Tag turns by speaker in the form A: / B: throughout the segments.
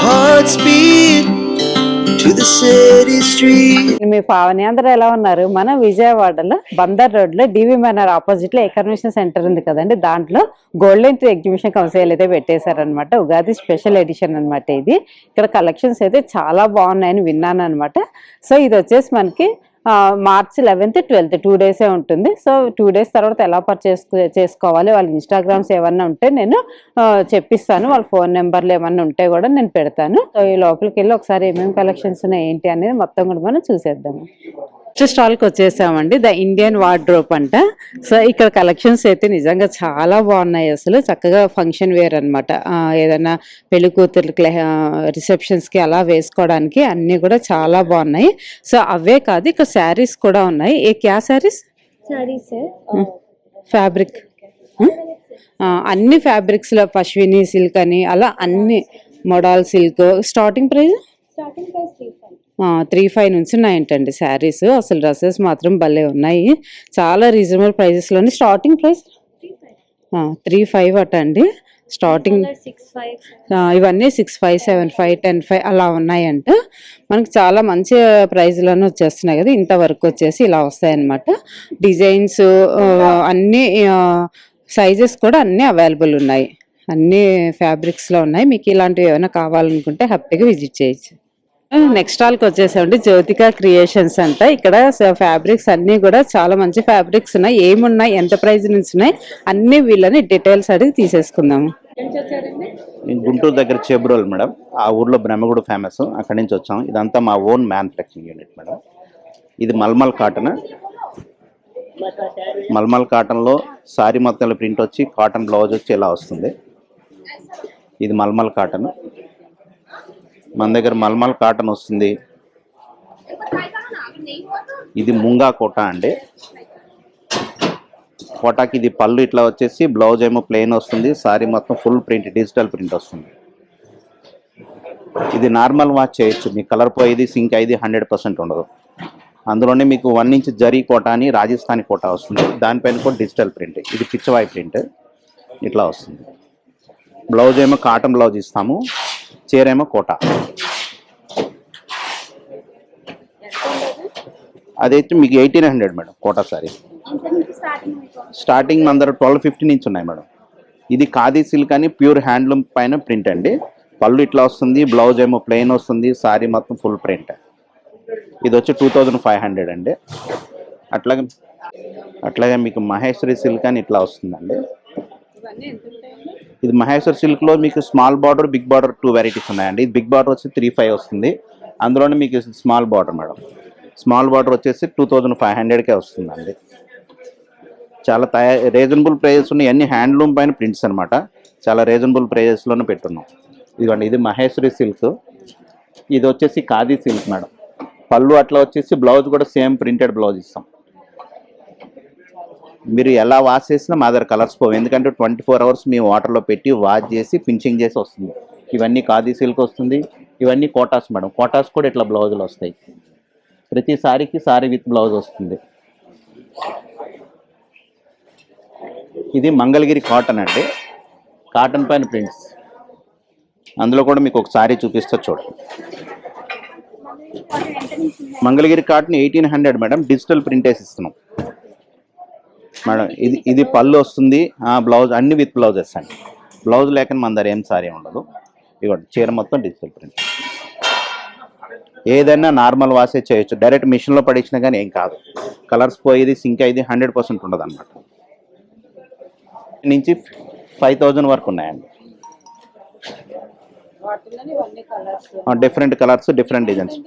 A: hearts beat to the city street.
B: మీ పావని అందరూ ఎలా ఉన్నారు? మన విజయవాడలో బందర్ రోడ్ లో డివి మేనర్ ఆపోజిట్ లో ఎకర్మిషన్ సెంటర్ ఉంది కదండి, దాంట్లో గోల్డెన్ ట్రీ ఎగ్జిబిషన్ కౌన్సిల్ అయితే పెట్టేశారనమాట. ఉగాది స్పెషల్ ఎడిషన్ అనమాట ఇది. ఇక్కడ కలెక్షన్స్ అయితే చాలా బాగున్నాయని విన్నాను అనమాట. సో ఇది వచ్చేసి మనకి మార్చ్ 11th 12th 2 days ఉంటుంది. సో 2 days తర్వాత ఎలా పర్చేస్ చేసుకోవాలి, వాళ్ళ ఇన్స్టాగ్రామ్స్ ఏమన్నా ఉంటే నేను చెప్పిస్తాను, వాళ్ళ ఫోన్ నెంబర్లు ఏమన్నా ఉంటే కూడా నేను పెడతాను. సో ఈ లోపలికి వెళ్ళి ఒకసారి ఏమేమి కలెక్షన్స్ ఉన్నాయి ఏంటి అనేది మొత్తం కూడా మనం చూసేద్దాము. ఫస్ట్ స్టాల్కి వచ్చేసామండి, ద ఇండియన్ వార్డ్రోబ్ అంట. సో ఇక్కడ కలెక్షన్స్ అయితే నిజంగా చాలా బాగున్నాయి. అసలు చక్కగా ఫంక్షన్ వేర్ అనమాట. ఏదైనా పెళ్లి కూతుర్లకి రిసెప్షన్స్కి అలా వేసుకోవడానికి అన్నీ కూడా చాలా బాగున్నాయి. సో అవే కాదు, ఇక్కడ శారీస్ కూడా ఉన్నాయి. క్యా శారీస్? ఫ్యాబ్రిక్ అన్ని ఫ్యాబ్రిక్స్ లో పశ్విని సిల్క్ అని అలా అన్ని మోడల్ సిల్క్. స్టార్టింగ్ ప్రైస్ 3,500 నుంచి ఉన్నాయంటండి శారీస్. అసలు డ్రెస్సెస్ మాత్రం భలే ఉన్నాయి, చాలా రీజనబుల్ ప్రైజెస్లోని. స్టార్టింగ్ ప్రైస్ 3,500 అట అండి స్టార్టింగ్. ఇవన్నీ 6,500, 7,500, 10,500 అలా ఉన్నాయంట. మనకి చాలా మంచి ప్రైజ్లోనే వచ్చేస్తున్నాయి కదా. ఇంతవరకు వచ్చేసి ఇలా వస్తాయన్నమాట. డిజైన్స్ అన్నీ, సైజెస్ కూడా అన్నీ అవైలబుల్ ఉన్నాయి, అన్ని ఫ్యాబ్రిక్స్లో ఉన్నాయి. మీకు ఇలాంటివి ఏమైనా కావాలనుకుంటే హ్యాపీగా విజిట్ చేయొచ్చు. నెక్స్ట్ స్టాల్కి వచ్చేసామండి, జ్యోతిక క్రియేషన్స్ అంట. ఇక్కడ ఫ్యాబ్రిక్స్ అన్ని కూడా చాలా మంచి ఫ్యాబ్రిక్స్ ఉన్నాయి. ఏమున్నాయి, ఎంత ప్రైస్ నుంచి ఉన్నాయి అన్ని వీళ్ళని డీటెయిల్స్ అడిగి తీసేసుకుందాము.
C: గుంటూరు దగ్గర చేబ్రోల్ మేడం, ఆ ఊర్లో బ్రహ్మగుడు ఫేమస్, అక్కడి నుంచి వచ్చాం. ఇదంతా మా ఓన్ మ్యానుఫ్యాక్చరింగ్ యూనిట్ మేడం. ఇది మల్మల్ కాటన్. మల్మల్ కాటన్లో సారీ మొత్తంలో ప్రింట్ వచ్చి కాటన్ బ్లౌజ్ వచ్చి ఇలా వస్తుంది. ఇది మల్మల్ కాటన్. మన దగ్గర మల్మల్ కాటన్ వస్తుంది. ఇది ముంగా కోట అండి. కోటాకి ఇది పళ్ళు ఇట్లా వచ్చేసి, బ్లౌజ్ ఏమో ప్లెయిన్ వస్తుంది, సారీ మొత్తం ఫుల్ ప్రింట్, డిజిటల్ ప్రింట్ వస్తుంది. ఇది నార్మల్ వాష్ చేయొచ్చు, మీ కలర్ పోయేది సింక్ అయ్యేది 100% ఉండదు. అందులోనే మీకు 1 inch జరీ కోట అని రాజస్థానీ కోట వస్తుంది, దానిపైన కూడా డిజిటల్ ప్రింట్. ఇది పిచ్చవాయి ప్రింట్ ఇట్లా వస్తుంది. బ్లౌజ్ ఏమో కాటన్ బ్లౌజ్ ఇస్తాము, చీర ఏమో కోట. అదైతే మీకు 1,800 మేడం కోటా సారీ. స్టార్టింగ్ మన దగ్గర 1250 నుంచి ఉన్నాయి మేడం. ఇది ఖాదీ సిల్క్ అని ప్యూర్ హ్యాండ్లూమ్ పైన ప్రింట్ అండి. పళ్ళు ఇట్లా వస్తుంది, బ్లౌజ్ ఏమో ప్లెయిన్ వస్తుంది, సారీ మొత్తం ఫుల్ ప్రింట్. ఇది వచ్చి 2,500 అండి. అట్లాగే మీకు మహేశ్వరి సిల్క్ అని ఇట్లా వస్తుందండి. ఇది మహేశ్వరి సిల్క్లో మీకు small border, big border 2 varieties ఉన్నాయండి. ఇది బిగ్ బార్డర్ వచ్చి 3,500 వస్తుంది. అందులోనే మీకు small border madam. Small border వచ్చేసి 2,500కే వస్తుందండి. చాలా రీజనబుల్ ప్రైజెస్ ఉన్నాయి. అన్ని హ్యాండ్లూమ్ పైన ప్రింట్స్ అనమాట. చాలా రీజనబుల్ ప్రైజెస్లోనే పెట్టున్నాం. ఇదిగోండి, ఇది మహేశ్వరి సిల్క్. ఇది వచ్చేసి ఖాదీ సిల్క్ మేడం. పళ్ళు అట్లా వచ్చేసి, బ్లౌజ్ కూడా సేమ్ ప్రింటెడ్ బ్లౌజ్ ఇస్తాం. మీరు ఎలా వాష్ చేసినా మా దగ్గర కలర్స్ పోవు, ఎందుకంటే 24 hours మేము వాటర్లో పెట్టి వాష్ చేసి ఫినిషింగ్ చేసి వస్తుంది. ఇవన్నీ ఖాదీ సిల్క్ వస్తుంది. ఇవన్నీ కోటాస్ మేడం. కోటాస్ కూడా ఇట్లా బ్లౌజులు వస్తాయి. ప్రతి సారీకి సారీ విత్ బ్లౌజ్ వస్తుంది. ఇది మంగళగిరి కాటన్ అండి. కాటన్ పైన ప్రింట్స్. అందులో కూడా మీకు ఒక సారీ చూపిస్తా చూడండి. Mangalagiri cotton 1,800 madam. Digital print వేసి ఇస్తున్నాం మేడం. ఇది పళ్ళు వస్తుంది, బ్లౌజ్ అన్ని విత్ బ్లౌజెస్ అండి. బ్లౌజ్ లేకుండా మన దగ్గర ఏం సారీ ఉండదు. ఇవ్వండి, చీర మొత్తం డిజిటల్ ప్రింట్. ఏదైనా నార్మల్ వాషే చేయొచ్చు, డైరెక్ట్ మిషన్లో పడించినా కానీ ఏం కాదు. కలర్స్ పోయేది, సింక్ అయ్యేది 100% ఉండదు అనమాట. నుంచి 5,000 వరకు ఉన్నాయండి. Different colours, different designs.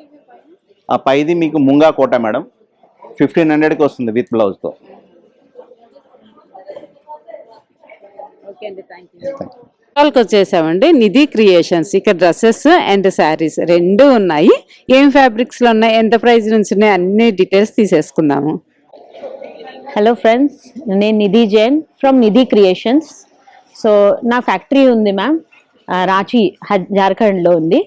C: ఆ పైది మీకు ముంగా కోట మేడం, 1,500కి వస్తుంది విత్ బ్లౌజ్తో.
B: స్టాల్కి వచ్చేసామండి, నిధి క్రియేషన్స్. ఇక్కడ డ్రెస్సెస్ అండ్ శారీస్ రెండు ఉన్నాయి. ఏం ఫ్యాబ్రిక్స్లో ఉన్నాయి, ఎంత ప్రైస్ నుంచి ఉన్నాయి, అన్ని డీటెయిల్స్ తీసేసుకుందాము.
D: హలో ఫ్రెండ్స్, నేను Nidhi Jain from Nidhi Creations. So నా ఫ్యాక్టరీ ఉంది మ్యామ్, రాంచీ జార్ఖండ్లో ఉంది.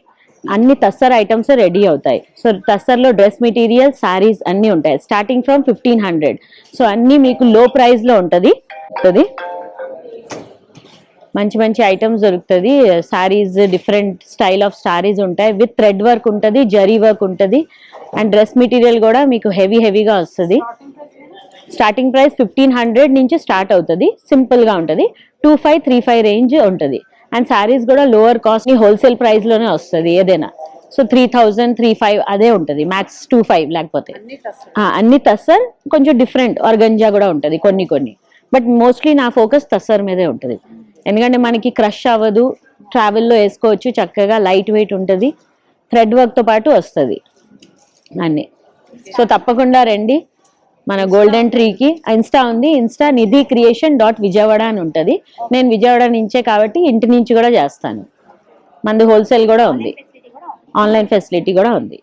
D: అన్ని తస్సర్ ఐటమ్స్ రెడీ అవుతాయి. సో తస్సర్లో డ్రెస్ మెటీరియల్, శారీస్ అన్నీ ఉంటాయి, స్టార్టింగ్ ఫ్రమ్ 1,500. సో అన్నీ మీకు లో ప్రైస్లో ఉంటుంది. మంచి మంచి ఐటమ్స్ దొరుకుతుంది. Saris different style of saris ఉంటాయి, విత్ థ్రెడ్ వర్క్ ఉంటుంది, జరీ వర్క్ ఉంటుంది. అండ్ డ్రెస్ మెటీరియల్ కూడా మీకు హెవీగా వస్తుంది. స్టార్టింగ్ ప్రైస్ 1500 నుంచి స్టార్ట్ అవుతుంది. సింపుల్గా ఉంటుంది. 2535 రేంజ్ ఉంటుంది. అండ్ శారీస్ కూడా లోవర్ కాస్ట్ హోల్సేల్ ప్రైస్లోనే వస్తుంది ఏదైనా. సో 3000, 35 అదే ఉంటుంది, మ్యాక్స్ 25 లేకపోతే. అన్ని తస్సర్, కొంచెం డిఫరెంట్ ఆర్గంజా కూడా ఉంటుంది కొన్ని. బట్ మోస్ట్లీ నా ఫోకస్ తస్సర్ మీదే ఉంటుంది. ఎందుకంటే మనకి క్రష్ అవ్వదు, ట్రావెల్లో వేసుకోవచ్చు చక్కగా, లైట్ వెయిట్ ఉంటుంది, థ్రెడ్ వర్క్తో పాటు వస్తుంది అన్నీ. సో తప్పకుండా రండి మన గోల్డెన్ ట్రీకి. ఇన్స్టా ఉంది, ఇన్స్టా నిధి క్రియేషన్ .విజయవాడ అని ఉంటుంది. నేను విజయవాడ నుంచే కాబట్టి ఇంటి నుంచి కూడా చేస్తాను. మనది హోల్సేల్ కూడా ఉంది, ఆన్లైన్ ఫెసిలిటీ కూడా ఉంది.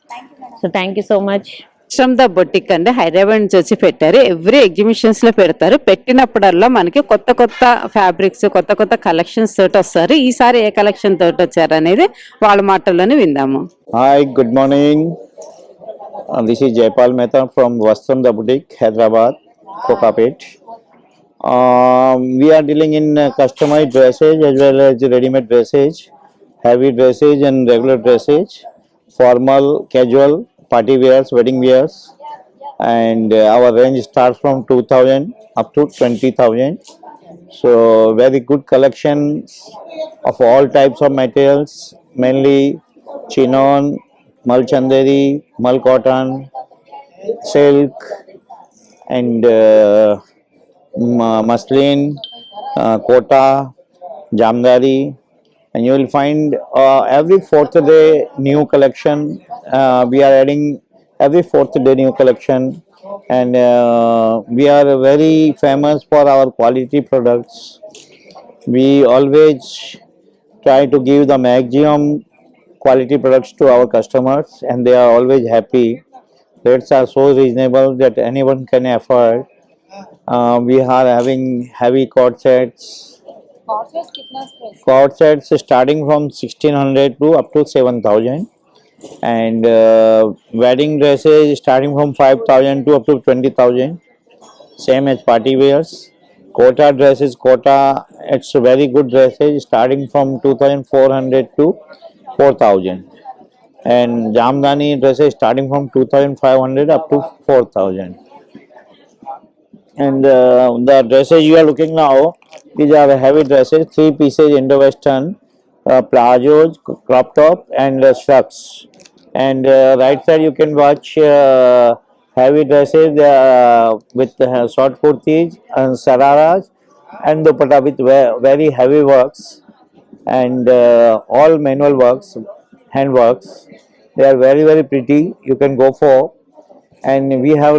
D: So thank you so much.
B: From the boutique అండి, హైదరాబాద్ నుంచి వచ్చి పెట్టారు. ఎవ్రీ ఎగ్జిబిషన్స్ లో పెడతారు. పెట్టినప్పుడల్లా మనకి కొత్త ఫ్యాబ్రిక్స్, కొత్త కలెక్షన్స్ తోటి వస్తారు. ఈసారి ఏ కలెక్షన్ తోటి వచ్చారు అనేది వాళ్ళ మాటల్లోనే విందాము.
E: Hi, good morning. This is Jaypal Mehta from Vastram the Boutique, Hyderabad, Kokapet. We are dealing in customized dresses as well as ready-made dresses, heavy dresses and regular dresses, formal, casual, party wears, wedding wears, and our range starts from 2000 up to 20,000. So very good collections of all types of materials, mainly chinon, mal chanderi, mal cotton, silk, and muslin, kota, jamdari, and you will find every fourth day new collection. We are adding every fourth day new collection, and we are very famous for our quality products. We always try to give the maximum quality products to our customers, and they are always happy. Rates are so reasonable that anyone can afford. We are having heavy cord sets. Cord sets starting from 1600 to up to 7000, and wedding dresses starting from 5000 to up to 20,000. Same as party wears. Kota dresses, it's very good dresses starting from 2400 to 4000, and jamdani dresses starting from 2500 up to 4000. And the dresses you are looking now, these are heavy dresses, 3 pieces Indo-Western, plazos, crop top, and shrugs. And right side you can watch heavy dresses with short kurtis and sararas and dupatta with very heavy works, and all manual works, hand works. They are very pretty, you can go for. And we have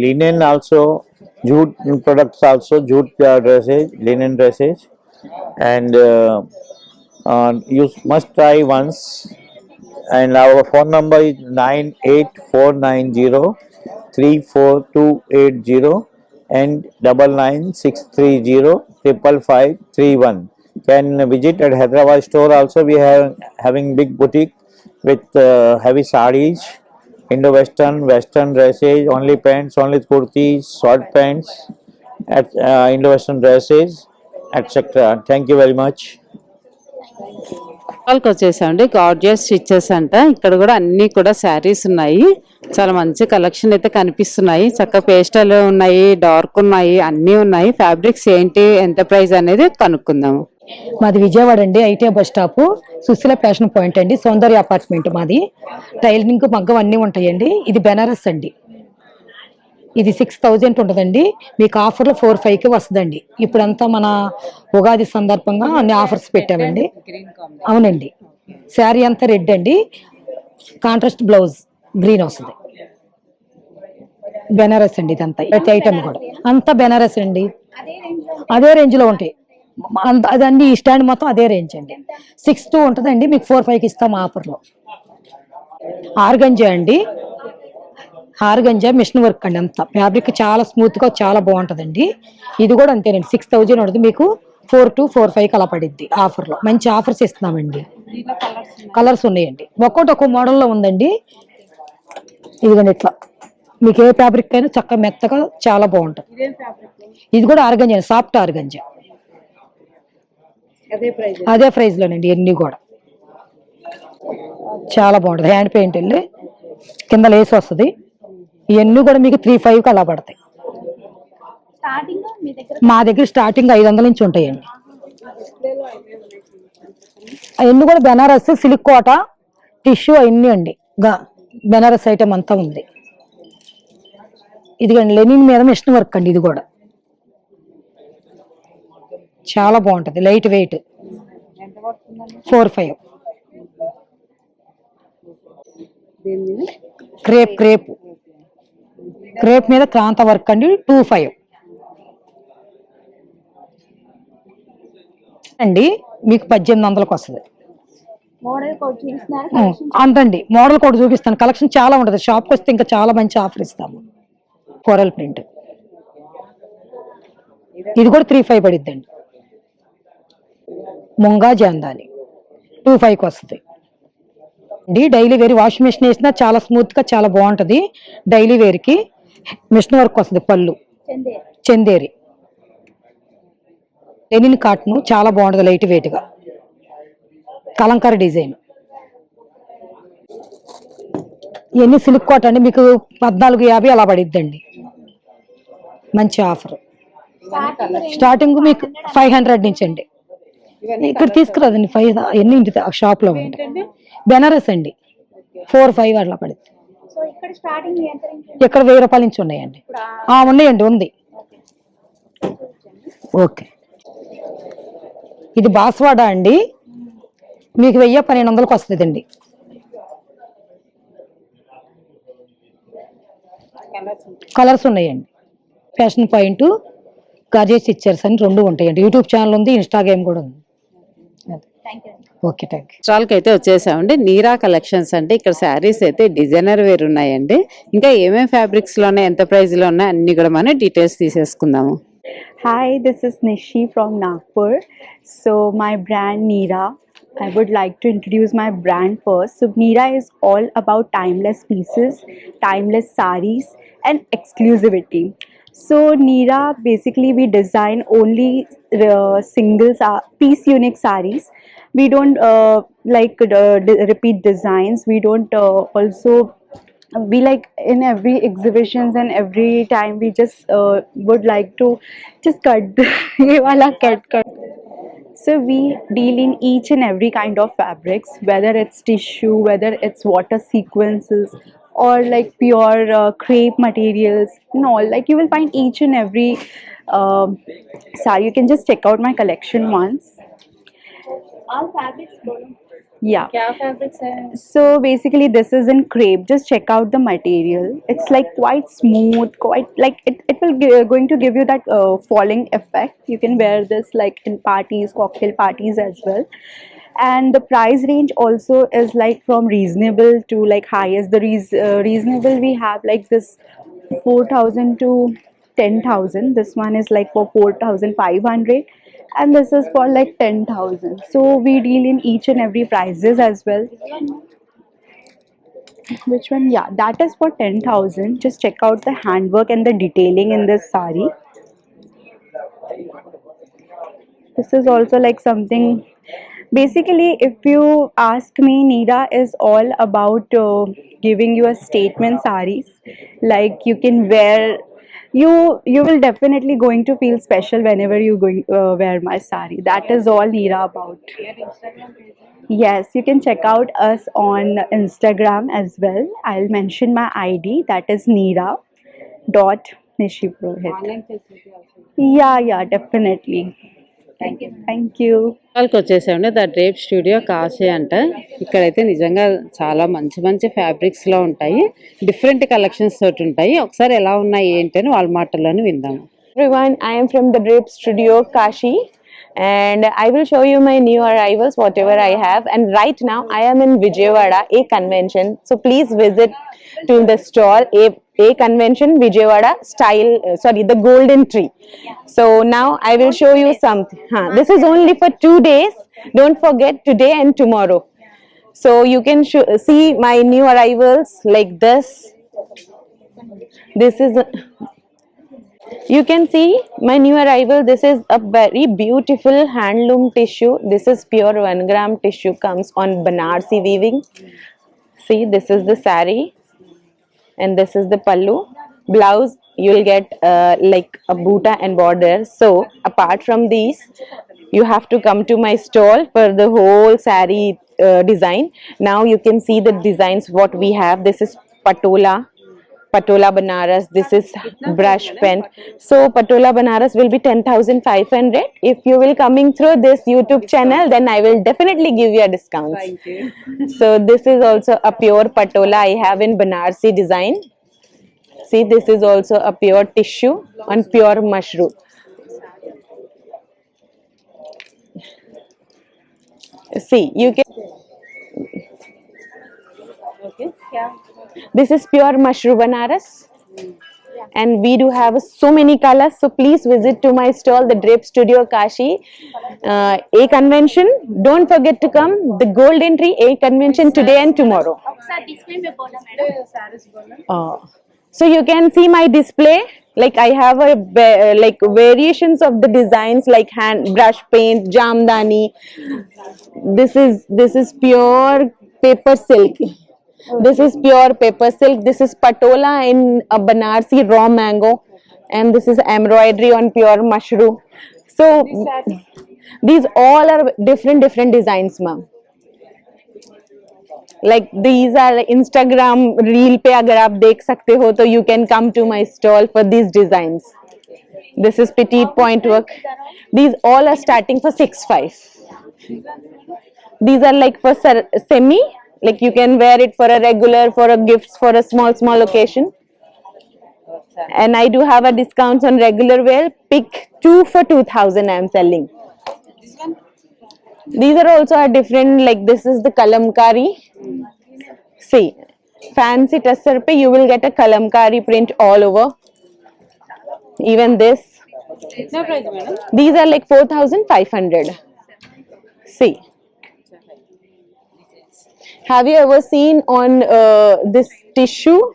E: linen also, jute products also, jute dresses, linen dresses, and you must try once. And our phone number is 98490348280 and 9963055531. Can visit at Hyderabad store also. We have having big boutique with heavy sarees, Indo-Western, Western dresses, only pants, only kurtis, short pants, at Indo-Western dresses, etc. Thank you very much.
B: వాళ్ళకి వచ్చేసామండి, gorgeous stitches అంట. ఇక్కడ కూడా అన్ని కూడా శారీస్ ఉన్నాయి. చాలా మంచి కలెక్షన్ అయితే కనిపిస్తున్నాయి. చక్కగా పేస్టల్ ఉన్నాయి, డార్క్ ఉన్నాయి, అన్నీ ఉన్నాయి. ఫ్యాబ్రిక్స్ ఏంటి, ఎంత ప్రైస్ అనేది కనుక్కుందాము.
F: మాది విజయవాడ అండి, ITI bus stop, Sushila fashion point అండి, సౌందర్య అపార్ట్మెంట్ మాది. టైలరింగ్ మగ్గం అన్నీ ఉంటాయండి. ఇది బెనారస్ అండి. ఇది 6000 ఉంటుందండి. మీకు ఆఫర్లో 4500కి వస్తుందండి. ఇప్పుడంతా మన ఉగాది సందర్భంగా అన్ని ఆఫర్స్ పెట్టామండి. అవునండి. శారీ అంతా రెడ్ అండి, కాంట్రాస్ట్ బ్లౌజ్ గ్రీన్ వస్తుంది. బెనారస్ అండి ఇదంతా. ప్రతి ఐటమ్ కూడా అంతా బెనారస్ అండి. అదే రేంజ్లో ఉంటాయి. అదండి ఈ స్టాండ్ మొత్తం అదే రేంజ్ అండి. 62 ఉంటుందండి, మీకు 4500కి ఇస్తాం ఆఫర్లో. ఆర్గంజా అండి, ఆర్గంజా మిషన్ వర్క్ అండి. అంతా ఫ్యాబ్రిక్ చాలా స్మూత్గా చాలా బాగుంటుందండి. ఇది కూడా అంతేనండి, 6000 ఉంటుంది, మీకు 4245కి అలా పడిద్ది ఆఫర్లో. మంచి ఆఫర్స్ ఇస్తున్నామండి. కలర్స్ ఉన్నాయండి, ఒక్కో మోడల్లో ఉందండి. ఇదిగోండి ఇట్లా మీకు ఏ ఫ్యాబ్రిక్ అయినా చక్కగా మెత్తగా చాలా బాగుంటుంది. ఇది కూడా ఆర్గంజా, సాఫ్ట్ ఆర్గంజా. అదే ప్రైస్ లోనండి ఎన్ని కూడా. చాలా బాగుంటుంది. హ్యాండ్ పెయింట్ వెళ్ళి కింద లేస్ వస్తుంది. ఇవన్నీ కూడా మీకు 3,500 అలా పడతాయి. మా దగ్గర స్టార్టింగ్ 500 నుంచి ఉంటాయండి. అవన్నీ కూడా బెనారస్, సిల్క్ కోట, టిష్యూ అవన్నీ అండి. బెనారస్ ఐటమ్ అంతా ఉంది. ఇదిగండి లెనిన్ మీద మిషన్ వర్క్ అండి. ఇది కూడా చాలా బాగుంటుంది. Light weight 4,500. క్రేప్ మీద క్రాంత వర్క్ అండి 2,500 అండి. మీకు 1,800కి వస్తుంది. అంతండి. మోడల్ కూడా చూపిస్తాను. కలెక్షన్ చాలా ఉంటుంది. షాప్కి వస్తే ఇంకా చాలా మంచి ఆఫర్ ఇస్తాము. కోరల్ ప్రింట్ ఇది కూడా 3,500 పడిద్దండి. ముంగా జాందాని 2,500కి వస్తుంది అండి. డైలీ వేర్ వాషింగ్ మిషన్ వేసినా చాలా స్మూత్ గా చాలా బాగుంటది. డైలీ వేర్ కి మిషన్ వర్క్ వస్తుంది. పళ్ళు చందేరి లెనిన్ కాటన్ చాలా బాగుంటది. లైట్ వెయిట్ గా కలంకారీ డిజైన్. ఇవన్నీ సిల్క్ కోట్ అండి. మీకు 14,50 అలా పడిద్దండి. మంచి ఆఫర్. స్టార్టింగ్ మీకు 500 నుంచి అండి. ఇక్కడ తీసుకురాదండి. 5 ఎన్ని ఇంటి షాప్ లో ఉంటాయి. బెనారస్ అండి 4,500 అట్లా పడుతుంది. ఇక్కడ 1,000 రూపాయల నుంచి ఉన్నాయండి. ఉన్నాయండి. ఉంది. ఓకే. ఇది బాస్వాడా అండి. మీకు 1,000-1,200కి వస్తుందండి. కలర్స్ ఉన్నాయండి. ఫ్యాషన్ పాయింట్, గాజెస్ ఇచ్చారు అని 2 ఉంటాయండి. యూట్యూబ్ ఛానల్ ఉంది, ఇన్స్టాగ్రామ్ కూడా ఉంది. Okay, thank you.
B: స్టాల్కి అయితే వచ్చేసామండి. నీరా కలెక్షన్స్ అంటే ఇక్కడ శారీస్ అయితే డిజైనర్ వేర్ ఉన్నాయండి. ఇంకా ఏమేమి ఫ్యాబ్రిక్స్ లో ఉన్నాయి, ఎంత ప్రైస్ లో ఉన్నాయి అన్ని కూడా మనం details తీసేసుకుందాము.
G: Hi, this is Nishi from Nagpur. So my brand Neera. I would like to introduce my brand first. So Neera is all about timeless pieces, timeless saris and exclusivity. So Neera, basically we design only single piece unique saris. We don't repeat designs. We don't also we like in every exhibitions and every time we just would like to just cut ye wala cut. So we deal in each and every kind of fabrics, whether it's tissue, whether it's water sequences, or like pure crepe materials and all. Like you will find each and every saree. You can just check out my collection once. All fabrics bolo. Yeah. Kya fabrics hai? So basically this is in crepe. Just check out the material. It's like quite smooth, quite like it will going to give you that falling effect. You can wear this like in parties, cocktail parties as well. And the price range also is like from reasonable to like highest. The reasonable we have like this 4,000 to 10,000. This one is like for 4,500. And this is for like 10,000. So we deal in each and every prices as well. Which one? Yeah, that is for 10,000. Just check out the handwork and the detailing in this sari. This is also like something. Basically, if you ask me, Neera is all about giving you a statement saris. Like you can wear. You will definitely going to feel special whenever you going wear my sari. That is all Neera about. Yes, you can check out us on Instagram as well. I'll mention my ID. That is neera.nishipurohit. Yeah, definitely. Thank you.
B: స్టాల్కి వచ్చేసామండి. The drape studio Kashi అంట. ఇక్కడైతే నిజంగా చాలా మంచి మంచి fabrics లో ఉంటాయి. Different collections తోటి ఉంటాయి. ఒకసారి ఎలా ఉన్నాయి ఏంటి అని వాళ్ళ మాటల్లోనే విందాము.
H: Everyone, I am from the Drape Studio Kashi and I will show you my new arrivals whatever I have. And right now I am in Vijayawada, a convention, so please visit to the stall, a convention Vijayawada style, the Golden Tree. So now I will show you something. This is only for 2 days, don't forget today and tomorrow. So you can see my new arrivals like this. This is You can see my new arrival. This is a very beautiful handloom tissue. This is pure 1 gram tissue, comes on Banarsi weaving. See, this is the saree and this is the pallu. Blouse, you'll get like a buta and border. So apart from these, you have to come to my stall for the whole saree design. Now you can see the designs what we have. This is patola Banaras. This is brush pen. So Patola Banaras will be 10,500. If you will coming through this YouTube channel, then I will definitely give you a discount.
B: Thank you.
H: So this is also a pure patola I have in Banarsi design. See, this is also a pure tissue on pure mushroom. See, you can. This is pure mushroom Banaras. And we do have so many colors, so please visit to my stall, the Drape Studio Kashi. A convention, don't forget to come. The gold entry A convention today and tomorrow. So you can see my display. Like I have a like variations of the designs like hand brush paint, jamdani. This is pure paper silk. This is pure paper silk. This is patola in a Banarsi raw mango, and this is embroidery on pure mushroom. So these all are different designs, ma'am. Like these are Instagram reel pe agar aap dekh sakte ho, to you can come to my stall for these designs. This is petite point work. These all are starting for 6,500. These are like for semi. Like you can wear it for a regular, for a gifts, for a small occasion. And I do have a discounts on regular wear. Pick 2 for 2,000 I am selling. These are also a different, like this is the kalamkari. See, fancy tussar pe you will get a kalamkari print all over. Even this. These are like 4,500. See. Have you ever seen on this tissue?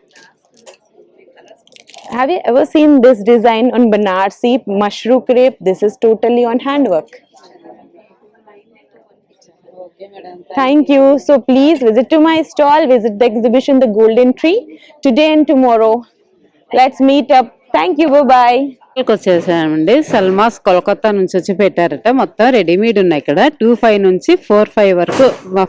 H: Have you ever seen this design on Banarsi mushroom crepe? This is totally on handwork. Thank you. So please visit to my stall, visit the exhibition, the Golden Tree, today and tomorrow. Let's meet up. Thank you. Bye-bye.
B: వచ్చేసామండి. సల్మాస్ కోల్కతా నుంచి వచ్చి పెట్టారట. మొత్తం readymade ఉన్నాయి ఇక్కడ. 2,500 నుంచి 4,500 వరకు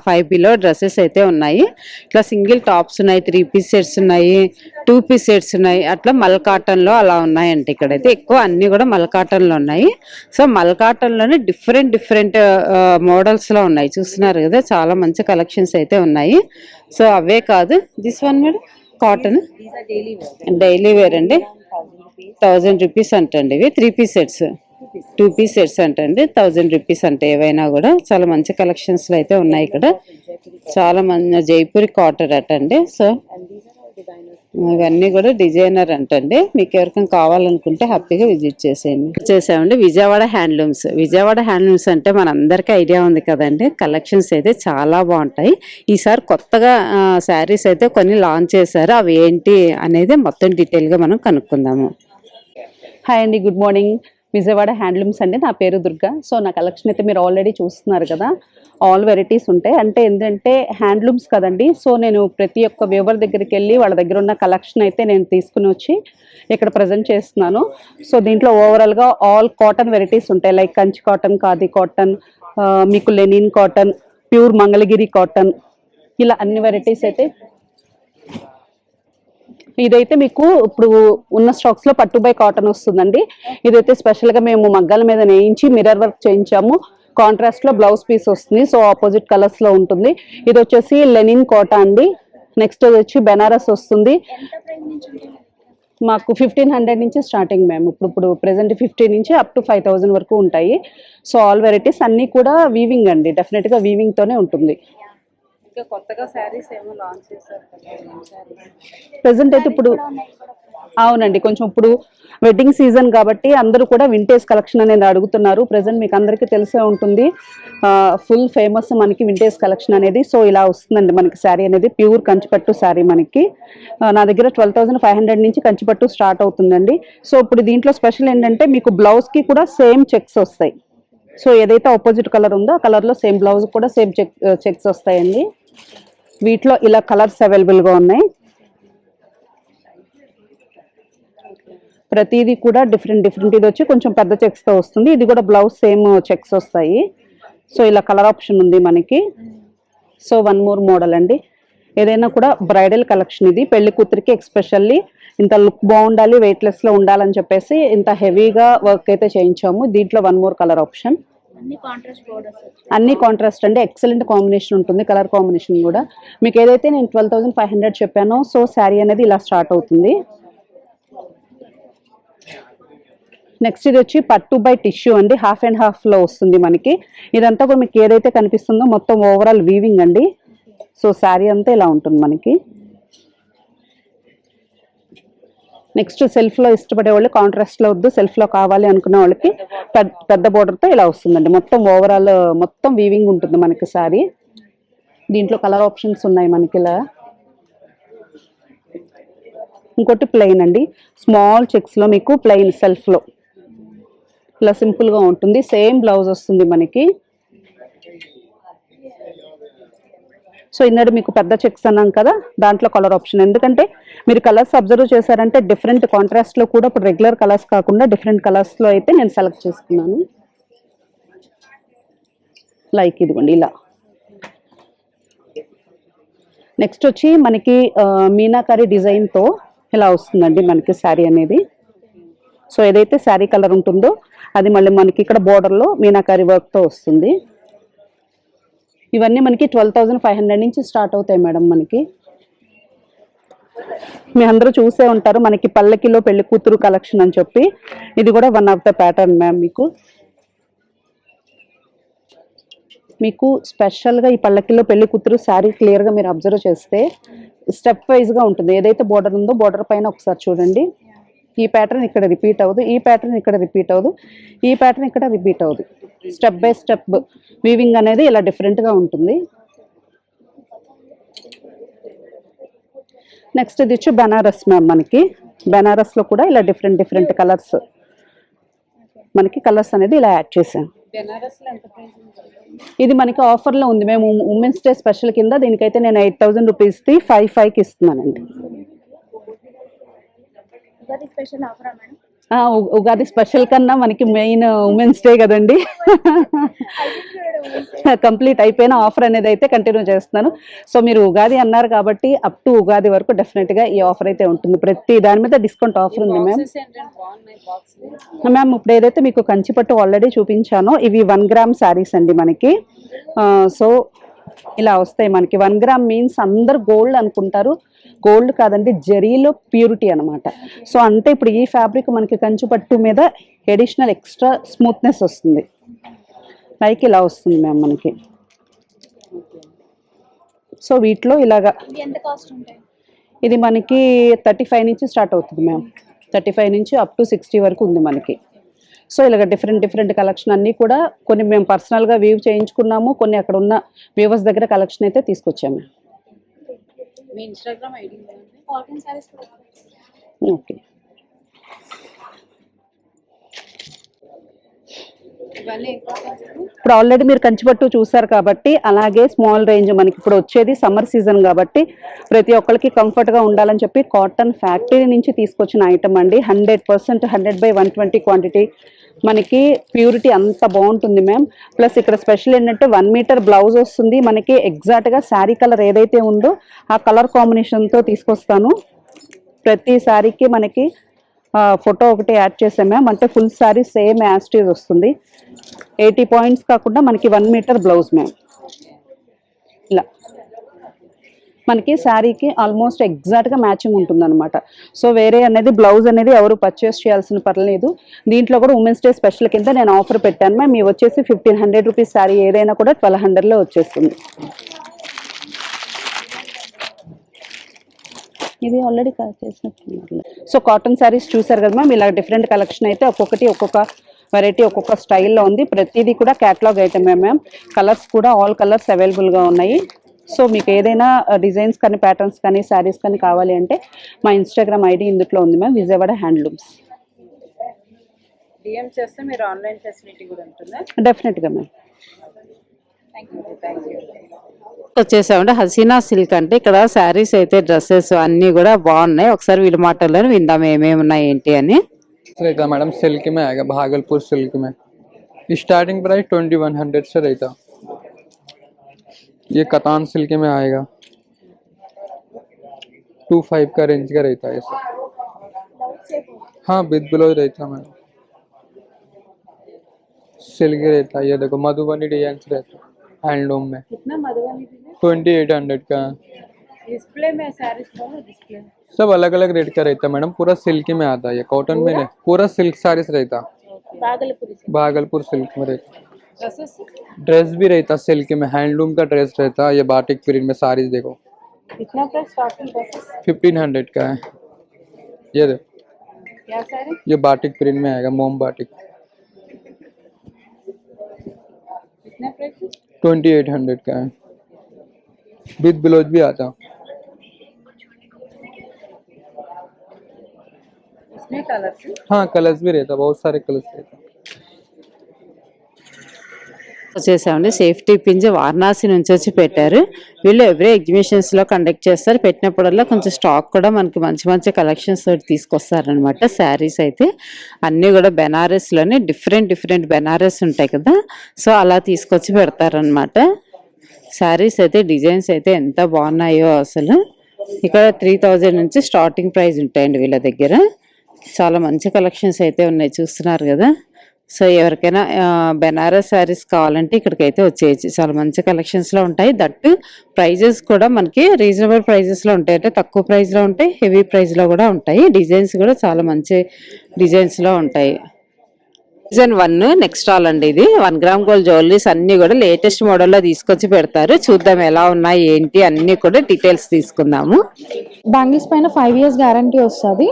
B: 5 below dresses అయితే ఉన్నాయి. ఇట్లా సింగిల్ టాప్స్ ఉన్నాయి, 3 పీస్ సెట్స్ ఉన్నాయి, 2 పీస్ సెట్స్ ఉన్నాయి. అట్లా మల్ కాటన్ లో అలా ఉన్నాయండి. ఇక్కడైతే ఎక్కువ అన్ని కూడా మల్ కాటన్ లో ఉన్నాయి. సో మల్ కాటన్ లోనే డిఫరెంట్ మోడల్స్ లో ఉన్నాయి. చూస్తున్నారు కదా, చాలా మంచి కలెక్షన్స్ అయితే ఉన్నాయి. సో అవే కాదు, this one madam cotton daily wear అండి. 1,000 రూపీస్ అంటండి. ఇవి 3 పీస్ సెట్స్, 2 పీస్ సెట్స్ అంటండి. 1,000 రూపీస్ అంటే ఏవైనా కూడా చాలా మంచి కలెక్షన్స్ లో అయితే ఉన్నాయి. ఇక్కడ చాలా మంది జైపూరి కాటన్ అటండి. సో ఇవన్నీ కూడా డిజైనర్ అంటండి. మీకు ఎవరికైనా కావాలనుకుంటే హ్యాపీగా విజిట్ చేసేయండి. చేసామండి విజయవాడ హ్యాండ్లూమ్స్. విజయవాడ హ్యాండ్లూమ్స్ అంటే మనందరికీ ఐడియా ఉంది కదండి. కలెక్షన్స్ అయితే చాలా బాగుంటాయి. ఈసారి కొత్తగా శారీస్ అయితే కొన్ని లాంచ్ చేశారు. అవి ఏంటి అనేది మొత్తం డీటెయిల్గా మనం కనుక్కుందాము.
I: హాయ్ అండి, గుడ్ మార్నింగ్. విజయవాడ హ్యాండ్లూమ్స్ అండి. నా పేరు దుర్గా. సో నా కలెక్షన్ అయితే మీరు ఆల్రెడీ చూస్తున్నారు కదా. ఆల్ వెరైటీస్ ఉంటాయి. అంటే ఏంటంటే హ్యాండ్లూమ్స్ కదండి. సో నేను ప్రతి ఒక్క వ్యూవర్ దగ్గరికి వెళ్ళి వాళ్ళ దగ్గర ఉన్న కలెక్షన్ అయితే నేను తీసుకుని వచ్చి ఇక్కడ ప్రజెంట్ చేస్తున్నాను. సో దీంట్లో ఓవరాల్గా ఆల్ కాటన్ వెరైటీస్ ఉంటాయి. Like Kanchi cotton, khadi cotton, మీకు linen cotton, pure Mangalagiri cotton, ఇలా అన్ని వెరైటీస్ అయితే. ఇదైతే మీకు ఇప్పుడు ఉన్న స్టాక్స్ లో పట్టు బై కాటన్ వస్తుందండి. ఇదైతే స్పెషల్ గా మేము మగ్గాల మీద నేయించి మిర్రర్ వర్క్ చేయించాము. కాంట్రాస్ట్ లో బ్లౌజ్ పీస్ వస్తుంది. సో ఆపోజిట్ కలర్స్ లో ఉంటుంది. ఇది వచ్చేసి లెనిన్ కోటా అండి. నెక్స్ట్ వచ్చి బెనారస్ వస్తుంది. మాకు 1,500 నుంచి స్టార్టింగ్ మేము ఇప్పుడు ప్రెసెంట్ 50 నుంచి అప్ టు 5,000 వరకు ఉంటాయి. సో ఆల్ వెరైటీస్ అన్నీ కూడా వీవింగ్ అండి. డెఫినెట్ గా వీవింగ్ తోనే ఉంటుంది. ఇంకా కొత్తగా శారీస్ ఏమో లాంచ్ చేశారు.
G: ప్రెసెంట్ అయితే ఇప్పుడు అవునండి, కొంచెం ఇప్పుడు వెడ్డింగ్ సీజన్ కాబట్టి అందరూ కూడా వింటేజ్ కలెక్షన్ అనేది అడుగుతున్నారు. ప్రెసెంట్ మీకు అందరికీ తెలిసే ఉంటుంది, ఫుల్ ఫేమస్ మనకి వింటేజ్ కలెక్షన్ అనేది. సో ఇలా వస్తుందండి మనకి శారీ అనేది, ప్యూర్ కంచిపట్టు శారీ మనకి. నా దగ్గర 12,500 నుంచి కంచిపట్టు స్టార్ట్ అవుతుందండి. సో ఇప్పుడు దీంట్లో స్పెషల్ ఏంటంటే మీకు బ్లౌజ్కి కూడా సేమ్ చెక్స్ వస్తాయి. సో ఏదైతే ఆపోజిట్ కలర్ ఉందో ఆ కలర్లో సేమ్ బ్లౌజ్ కూడా సేమ్ చెక్స్ వస్తాయండి. వీటిలో ఇలా కలర్స్ అవైలబుల్గా ఉన్నాయి. ప్రతిదీ కూడా డిఫరెంట్ ఇది వచ్చి కొంచెం పెద్ద చెక్స్తో వస్తుంది. ఇది కూడా బ్లౌజ్ సేమ్ చెక్స్ వస్తాయి. సో ఇలా కలర్ ఆప్షన్ ఉంది మనకి. సో వన్ మోర్ మోడల్ అండి, ఏదైనా కూడా బ్రైడల్ కలెక్షన్ ఇది. పెళ్లి కూతురికి ఎక్స్పెషల్లీ ఇంత లుక్ బాగుండాలి, వెయిట్లెస్లో ఉండాలని చెప్పేసి ఇంత హెవీగా వర్క్ అయితే చేయించాము. దీంట్లో వన్ మోర్ కలర్ ఆప్షన్, అన్ని కాంట్రాస్ట్ అండి. ఎక్సలెంట్ కాంబినేషన్ ఉంటుంది, కలర్ కాంబినేషన్ కూడా. మీకు ఏదైతే నేను 12,500 చెప్పానో సో శారీ అనేది ఇలా స్టార్ట్ అవుతుంది. నెక్స్ట్ ఇది వచ్చి పట్టు బై టిష్యూ అండి, హాఫ్ అండ్ హాఫ్లో వస్తుంది మనకి. ఇదంతా కూడా మీకు ఏదైతే కనిపిస్తుందో మొత్తం ఓవరాల్ వీవింగ్ అండి. సో శారీ అంతా ఇలా ఉంటుంది మనకి. నెక్స్ట్ సెల్ఫ్లో ఇష్టపడే వాళ్ళు, కాంట్రాస్ట్లో వద్దు సెల్ఫ్లో కావాలి అనుకునే వాళ్ళకి పెద్ద బోర్డర్తో ఇలా వస్తుందండి. మొత్తం ఓవరాల్ మొత్తం వీవింగ్ ఉంటుంది మనకి శారీ. దీంట్లో కలర్ ఆప్షన్స్ ఉన్నాయి మనకి ఇలా. ఇంకోటి ప్లెయిన్ అండి, స్మాల్ చెక్స్లో మీకు ప్లెయిన్ సెల్ఫ్లో ఇలా సింపుల్గా ఉంటుంది. సేమ్ బ్లౌజ్ వస్తుంది మనకి. సో ఇందరు మీకు పెద్ద చెక్స్ అన్నాం కదా, దాంట్లో కలర్ ఆప్షన్. ఎందుకంటే మీరు కలర్స్ అబ్జర్వ్ చేశారంటే డిఫరెంట్ కాంట్రాస్ట్లో కూడా ఇప్పుడు రెగ్యులర్ కలర్స్ కాకుండా డిఫరెంట్ కలర్స్లో అయితే నేను సెలెక్ట్ చేసుకున్నాను. లైక్ ఇదిగోండి ఇలా. నెక్స్ట్ వచ్చి మనకి మీనాకారి డిజైన్తో ఇలా వస్తుందండి మనకి శారీ అనేది. సో ఏదైతే శారీ కలర్ ఉంటుందో అది మళ్ళీ మనకి ఇక్కడ బోర్డర్లో మీనాకారి వర్క్తో వస్తుంది. ఇవన్నీ మనకి 12,500 నుంచి స్టార్ట్ అవుతాయి మేడం. మనకి మీ అందరూ చూసే ఉంటారు మనకి పల్లకిలో పెళ్లి కూతురు కలెక్షన్ అని చెప్పి. ఇది కూడా one of the pattern ma'am. మీకు స్పెషల్గా ఈ పల్లకిలో పెళ్లి కూతురు శారీ క్లియర్గా మీరు అబ్జర్వ్ చేస్తే స్టెప్ వైజ్గా ఉంటుంది. ఏదైతే బోర్డర్ ఉందో బోర్డర్ పైన ఒకసారి చూడండి, ఈ ప్యాటర్న్ ఇక్కడ రిపీట్ అవ్వదు, ఈ ప్యాటర్న్ ఇక్కడ రిపీట్ అవ్వదు, ఈ ప్యాటర్న్ ఇక్కడ రిపీట్ అవ్వదు. స్టెప్ బై స్టెప్ వీవింగ్ అనేది ఇలా డిఫరెంట్గా ఉంటుంది. నెక్స్ట్ ఇది వచ్చి బనారస్ మ్యామ్. మనకి బనారస్లో కూడా ఇలా డిఫరెంట్ కలర్స్ మనకి కలర్స్ అనేది ఇలా యాడ్ చేసాం. ఇది మనకి ఆఫర్లో ఉంది, మేము ఉమెన్స్ డే స్పెషల్ కింద దీనికైతే నేను 8,000 రూపీస్ది 5,500కి ఇస్తున్నానండి. ఉగాది స్పెషల్ కన్నా మనకి మెయిన్ ఉమెన్స్ డే కదండి. కంప్లీట్ అయిపోయిన ఆఫర్ అనేది అయితే కంటిన్యూ చేస్తున్నాను. సో మీరు ఉగాది అన్నారు కాబట్టి అప్ టు ఉగాది వరకు డెఫినెట్గా ఈ ఆఫర్ అయితే ఉంటుంది. ప్రతి దాని మీద డిస్కౌంట్ ఆఫర్ ఉంది మ్యామ్. మ్యామ్ ఇప్పుడు ఏదైతే మీకు కంచిపట్టు ఆల్రెడీ చూపించానో ఇవి 1 గ్రామ్ శారీస్ అండి మనకి. సో ఇలా వస్తాయి మనకి. 1 గ్రామ్ మీన్స్ అందరు గోల్డ్ అనుకుంటారు, గోల్డ్ కాదండి, జరీలో ప్యూరిటీ అనమాట. సో అంటే ఇప్పుడు ఈ ఫ్యాబ్రిక్ మనకి కంచిపట్టు మీద ఎడిషనల్ ఎక్స్ట్రా స్మూత్నెస్ వస్తుంది. లైక్ ఇలా వస్తుంది మ్యామ్ మనకి. సో వీటిలో ఇలాగా ఇది మనకి 35 నుంచి స్టార్ట్ అవుతుంది మ్యామ్. 35 నుంచి అప్ టు 60 వరకు ఉంది మనకి. సో ఇలాగ డిఫరెంట్ కలెక్షన్ అన్నీ కూడా కొన్ని మేము పర్సనల్గా వీవ్ చేయించుకున్నాము, కొన్ని అక్కడ ఉన్న వ్యూవర్స్ దగ్గర కలెక్షన్ అయితే తీసుకొచ్చాము. ఓకే. ఇప్పుడు ఆల్రెడీ మీరు కంచిపట్టు చూసారు కాబట్టి అలాగే స్మాల్ రేంజ్ మనకి ఇప్పుడు వచ్చేది సమ్మర్ సీజన్ కాబట్టి ప్రతి ఒక్కరికి కంఫర్ట్గా ఉండాలని చెప్పి కాటన్ ఫ్యాక్టరీ నుంచి తీసుకొచ్చిన ఐటమ్ అండి. 100% 100/120 క్వాంటిటీ మనకి ప్యూరిటీ అంత బాగుంటుంది మ్యామ్. ప్లస్ ఇక్కడ స్పెషల్ ఏంటంటే 1 మీటర్ బ్లౌజ్ వస్తుంది మనకి. ఎగ్జాక్ట్గా శారీ కలర్ ఏదైతే ఉందో ఆ కలర్ కాంబినేషన్తో తీసుకొస్తాను. ప్రతి శారీకి మనకి ఫోటో ఒకటి యాడ్ చేసాం మ్యామ్. అంటే ఫుల్ శారీ సేమ్ యాస్టీజ్ వస్తుంది. 80 పాయింట్స్ కాకుండా మనకి 1 మీటర్ బ్లౌజ్ మ్యామ్. ఇలా మనకి శారీకి ఆల్మోస్ట్ ఎగ్జాక్ట్గా మ్యాచింగ్ ఉంటుంది అనమాట. సో వేరే అనేది బ్లౌజ్ అనేది ఎవరు పర్చేస్ చేయాల్సిన పర్లేదు. దీంట్లో కూడా ఉమెన్స్ డే స్పెషల్ కింద నేను ఆఫర్ పెట్టాను మ్యామ్. ఇవి వచ్చేసి 1,500 రూపీస్ శారీ ఏదైనా కూడా 1,200లో వచ్చేస్తుంది.
I: ఇది ఆల్రెడీ చేసినట్టు. సో కాటన్ శారీస్ చూసారు కదా మ్యామ్, ఇలా డిఫరెంట్ కలెక్షన్ అయితే ఒక్కొక్క వెరైటీ ఒక్కొక్క స్టైల్లో ఉంది. ప్రతిదీ కూడా క్యాటలాగ్ ఐటమే మ్యామ్. కలర్స్ కూడా ఆల్ కలర్స్ అవైలబుల్గా ఉన్నాయి. సో మీకు ఏదైనా డిజైన్స్ కానీ ప్యాటర్న్స్ కానీ శారీస్ కానీ కావాలి అంటే మా ఇన్స్టాగ్రామ్ ఐడి ఇందులో ఉంది మ్యామ్, విజయవాడ హ్యాండ్లూమ్స్.
B: డిఎం చేస్తే మీరు ఆన్లైన్ ఫెసిలిటీ కూడా ఉంటుందా?
I: డెఫినెట్గా మ్యామ్.
B: వచ్చేసామంటే హసీనా సిల్క్ అంటే ఇక్కడ శారీస్ అయితే డ్రెస్సెస్ అన్ని కూడా బాగున్నాయి. ఒకసారి వీళ్ళ మాటల్లో విందాం ఏమేమి ఉన్నాయి ఏంటి అని.
J: रहता मैडम सिल्क में आएगा, भागलपुर सिल्क में स्टार्टिंग प्राइस 2100 से रहता। ये कतान सिल्क में आएगा 25 का रेंज का रहता है सब। हाँ विद ब्लाउज रहता मैडम, सिल्क रहता है। ये देखो मधुबनी डिजाइन रहता हैंडलूम में।
B: कितना मधुबनी
J: 2800 का।
B: डिस्प्ले में सारीज डिस्प्ले
J: सब अलग अलग रेट का रहता है मैडम। पूरा सिल्क में आता है, ये कॉटन में नहीं, पूरा सिल्क साड़ीज रहता। भागलपुर सिल्क में रहता। ड्रेस भी रहता सिल्क में, हैंडलूम का ड्रेस रहता। ये बाटिक प्रिंट में साड़ीज देखो।
B: कितना प्राइस स्टार्टिंग?
J: 1500 का है। ये देखो
B: क्या साड़ी?
J: ये बाटिक प्रिंट में आएगा, मोम बाटिक।
B: कितना प्राइस?
J: 2800 का है, विद ब्लाउज भी आता।
B: इसमें कलर्स?
J: हाँ कलर्स भी रहता, बहुत सारे कलर्स रहता।
B: వచ్చేసామండి సేఫ్టీ పిన్స్ వారణాసి నుంచి వచ్చి పెట్టారు. వీళ్ళు ఎవ్రీ ఎగ్జిబిషన్స్ లో కండక్ట్ చేస్తారు. పెట్టినప్పుడల్లా కొంచెం స్టాక్ కూడా మనకి మంచి మంచి కలెక్షన్స్ తోటి తీసుకొస్తారనమాట. శారీస్ అయితే అన్నీ కూడా బెనారస్ లోనే డిఫరెంట్ బెనారస్ ఉంటాయి కదా, సో అలా తీసుకొచ్చి పెడతారనమాట. శారీస్ అయితే డిజైన్స్ అయితే ఎంత బాగున్నాయో అసలు. ఇక్కడ 3000 నుంచి స్టార్టింగ్ ప్రైస్ ఉంటాయండి వీళ్ళ దగ్గర. చాలా మంచి కలెక్షన్స్ అయితే ఉన్నాయి, చూస్తున్నారు కదా. సో ఎవరికైనా బెనారస్ శారీస్ కావాలంటే ఇక్కడికైతే వచ్చేయచ్చు. చాలా మంచి కలెక్షన్స్లో ఉంటాయి. దట్టు ప్రైజెస్ కూడా మనకి రీజనబుల్ ప్రైజెస్లో ఉంటాయి, అంటే తక్కువ ప్రైస్లో ఉంటాయి, హెవీ ప్రైస్లో కూడా ఉంటాయి. డిజైన్స్ కూడా చాలా మంచి డిజైన్స్లో ఉంటాయి. సీజన్ 1 నెక్స్ట్ స్టాల్ అండి ఇది. 1 గ్రామ్ గోల్డ్ జ్యువెలరీస్ అన్ని కూడా లేటెస్ట్ మోడల్లో తీసుకొచ్చి పెడతారు. చూద్దాం ఎలా ఉన్నాయి ఏంటి అన్ని కూడా డీటెయిల్స్ తీసుకుందాము.
K: బ్యాంగిల్స్ పైన 5 years గ్యారంటీ వస్తుంది.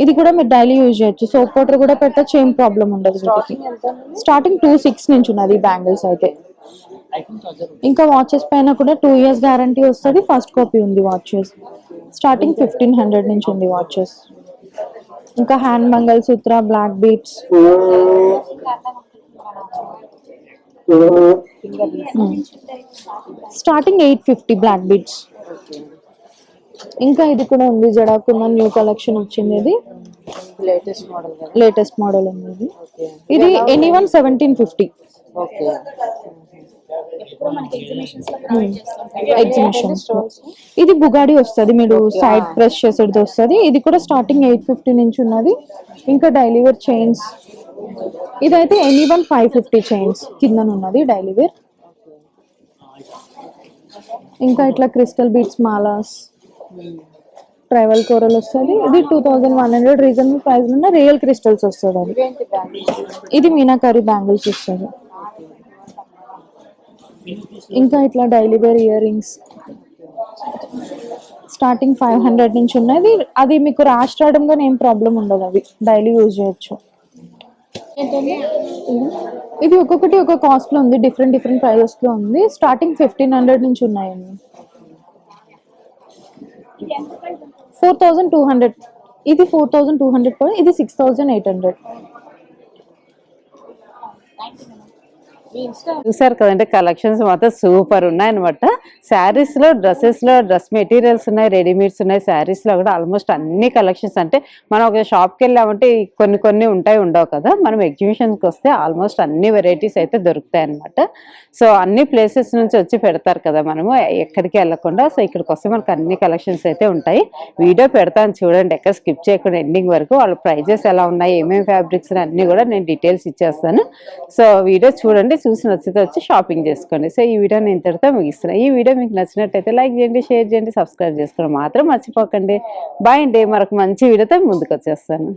K: ఇది కూడా మీరు డైలీ యూజ్ చేయొచ్చు. సోప్ వాటర్ కూడా పెట్టచ్చు, ఏం ప్రాబ్లం ఉండదు. స్టార్టింగ్ 26 నుంచి ఉన్నది బ్యాంగిల్స్ అయితే. ఇంకా వాచెస్ పైన కూడా 2 years గ్యారంటీ వస్తుంది. ఫస్ట్ కాపీ ఉంది వాచెస్. స్టార్టింగ్ 1500 నుంచి ఉంది వాచెస్. ఇంకా hand mangalsutra, black beads, starting 850 black beads. ఇంకా ఇది కూడా ఉంది, జడాకున్న న్యూ కలెక్షన్ వచ్చింది. ఇది లేటెస్ట్ మోడల్ ఉంది. ఇది ఎనీవన్ 1750. ఎగ్జిబిషన్స్ ఇది బుగాడి వస్తుంది, మీరు సైడ్ ప్రెస్ చేసేది వస్తుంది. ఇది కూడా స్టార్టింగ్ 850 నుంచి ఉన్నది. ఇంకా డైలీ వేర్ చైన్స్, ఇదైతే ఎనీవన్ 550 చైన్స్ కింద ఉన్నది డైలీ వేర్. ఇంకా ఇట్లా క్రిస్టల్ బీట్స్ మాలాస్, ట్రైవల్ కోరల్ వస్తుంది. ఇది 2100 రీజనబుల్ ప్రైస్ ఉన్న రియల్ క్రిస్టల్స్ వస్తుంది. అది ఇది మీనాకారి బ్యాంగిల్స్ వస్తుంది. ఇంకా ఇట్లా daily wear earrings starting 500 నుంచి ఉన్నది. అది మీకు ర్యాష్ రావడం కానీ ఏం ప్రాబ్లం ఉండదు, అవి డైలీ యూజ్ చేయొచ్చు. ఇది ఒక్కొక్కటి ఒక కాస్ట్ లో ఉంది, డిఫరెంట్ ప్రైజెస్ లో ఉంది. స్టార్టింగ్ 1500 నుంచి ఉన్నాయండి. 4200. ఇది 4200, ఇది 6800.
B: చూసారు కదంటే కలెక్షన్స్ మాత్రం సూపర్ ఉన్నాయన్నమాట. శారీస్లో డ్రెస్సెస్లో డ్రెస్ మెటీరియల్స్ ఉన్నాయి, రెడీమేడ్స్ ఉన్నాయి. శారీస్లో కూడా ఆల్మోస్ట్ అన్ని కలెక్షన్స్, అంటే మనం ఒక షాప్కి వెళ్ళామంటే కొన్ని ఉండవు కదా, మనం ఎగ్జిబిషన్కి వస్తే ఆల్మోస్ట్ అన్ని వెరైటీస్ అయితే దొరుకుతాయి అనమాట. సో అన్ని ప్లేసెస్ నుంచి వచ్చి పెడతారు కదా, మనము ఎక్కడికి వెళ్ళకుండా. సో ఇక్కడికి వస్తే మనకు అన్ని కలెక్షన్స్ అయితే ఉంటాయి. వీడియో పెడతాను చూడండి, ఎక్కడ స్కిప్ చేయకుండా ఎండింగ్ వరకు. వాళ్ళ ప్రైజెస్ ఎలా ఉన్నాయి, ఏమేమి ఫ్యాబ్రిక్స్ అన్నీ కూడా నేను డీటెయిల్స్ ఇచ్చేస్తాను. సో వీడియో చూడండి, చూసి నచ్చితే వచ్చి షాపింగ్ చేసుకోండి. సో ఈ వీడియో నేను ఇంతటితో ముగిస్తున్నాను. ఈ వీడియో మీకు నచ్చినట్టయితే లైక్ చేయండి, షేర్ చేయండి, సబ్స్క్రైబ్ చేసుకోవడం మాత్రం మర్చిపోకండి. బాయ్ అండి, మరొక మంచి వీడియోతో ముందుకు వచ్చేస్తాను.